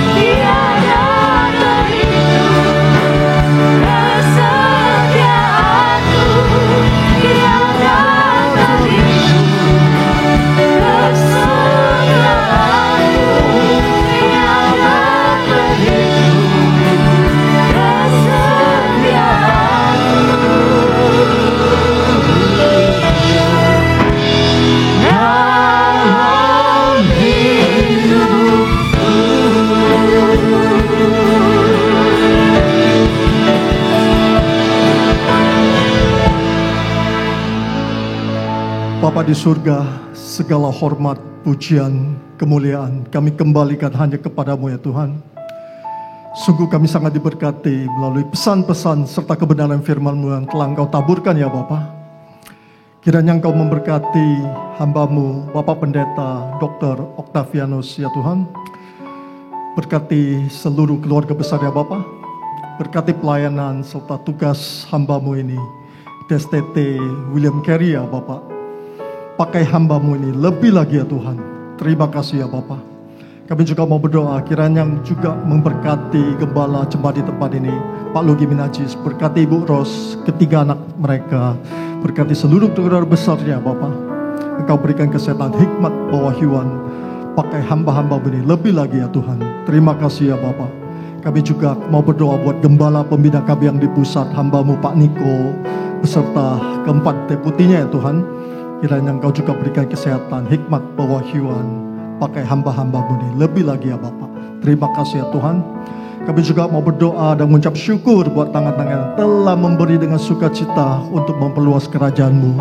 Tiada terhitung kesetiaanmu, tiada terhitung kesetiaanmu. di surga, segala hormat, pujian, kemuliaan kami kembalikan hanya kepadamu ya Tuhan. Sungguh kami sangat diberkati melalui pesan-pesan serta kebenaran firman-Mu yang telah Engkau taburkan ya Bapa. Kiranya Engkau memberkati hamba-Mu, Bapak Pendeta Dr. Octavianus ya Tuhan. Berkati seluruh keluarga besar ya Bapa. Berkati pelayanan serta tugas hamba-Mu ini, DSTT William Carey ya Bapak. Pakai hamba-Mu ini lebih lagi ya Tuhan. Terima kasih ya Bapa. Kami juga mau berdoa kiranya juga memberkati gembala jemaat di tempat ini, Pak Lugi Minajis. Berkati Ibu Ros, ketiga anak mereka. Berkati seluruh keluarga besarnya Bapa. Engkau berikan kesehatan, hikmat, pewahyuan. Pakai hamba-hamba-Mu ini lebih lagi ya Tuhan. Terima kasih ya Bapa. Kami juga mau berdoa buat gembala pembina kami yang di pusat, hamba-Mu Pak Niko beserta keempat deputinya ya Tuhan. Kiranya Engkau juga berikan kesehatan, hikmat, pewahyuan. Pakai hamba-hamba-Mu ini lebih lagi ya Bapa. Terima kasih ya Tuhan. Kami juga mau berdoa dan mengucap syukur buat tangan-tangan yang telah memberi dengan sukacita untuk memperluas kerajaan-Mu.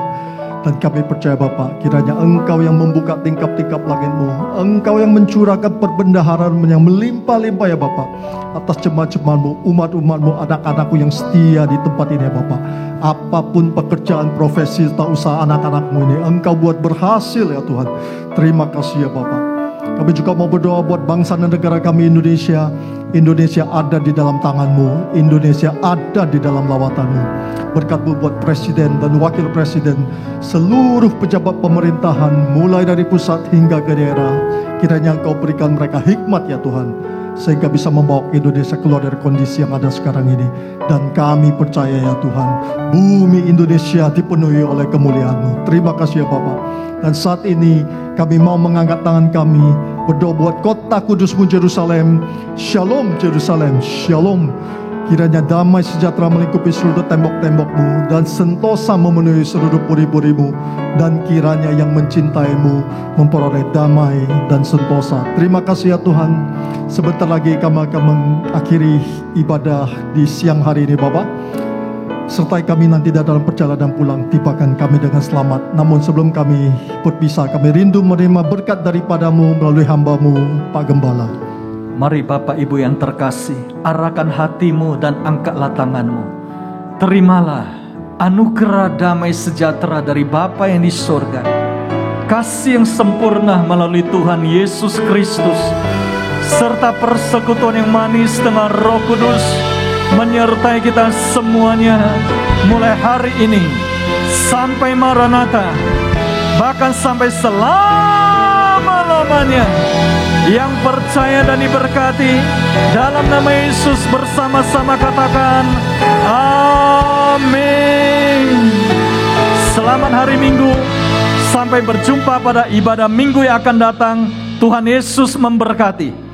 Dan kami percaya Bapa, kiranya Engkau yang membuka tingkap-tingkap langit-Mu, Engkau yang mencurahkan perbendaharaan-Mu yang melimpah-limpah ya Bapa, atas jemaat-jemaat-Mu, umat-umat-Mu, anak-anak-Mu yang setia di tempat ini ya Bapa. Apapun pekerjaan, profesi, atau usaha anak-anak-Mu ini, Engkau buat berhasil ya Tuhan. Terima kasih ya Bapa. Kami juga mau berdoa buat bangsa dan negara kami Indonesia. Indonesia ada di dalam tangan-Mu, Indonesia ada di dalam lawatan-Mu. Berkat-Mu buat presiden dan wakil presiden, seluruh pejabat pemerintahan mulai dari pusat hingga ke daerah. Kiranya Engkau berikan mereka hikmat ya Tuhan, sehingga bisa membawa Indonesia keluar dari kondisi yang ada sekarang ini. Dan kami percaya ya Tuhan, bumi Indonesia dipenuhi oleh kemuliaan-Mu. Terima kasih ya Bapa. Dan saat ini kami mau mengangkat tangan kami, berdoa buat kota kudus-Mu Yerusalem. Shalom Yerusalem, shalom. Kiranya damai sejahtera melingkupi seluruh tembok-tembok-Mu dan sentosa memenuhi seluruh puri-puri-Mu. Dan kiranya yang mencintai-Mu memperoleh damai dan sentosa. Terima kasih ya Tuhan. Sebentar lagi kami akan mengakhiri ibadah di siang hari ini Bapak. Sertai kami nanti dalam perjalanan pulang, tibakan kami dengan selamat. Namun sebelum kami berpisah, kami rindu menerima berkat daripada-Mu melalui hamba-Mu Pak Gembala. Mari Bapak Ibu yang terkasih, arahkan hatimu dan angkatlah tanganmu. Terimalah anugerah damai sejahtera dari Bapa yang di surga. Kasih yang sempurna melalui Tuhan Yesus Kristus, serta persekutuan yang manis dengan Roh Kudus menyertai kita semuanya mulai hari ini sampai Maranatha, bahkan sampai selama-lamanya. Yang percaya dan diberkati dalam nama Yesus bersama-sama katakan amin. Selamat hari Minggu. Sampai berjumpa pada ibadah minggu yang akan datang. Tuhan Yesus memberkati.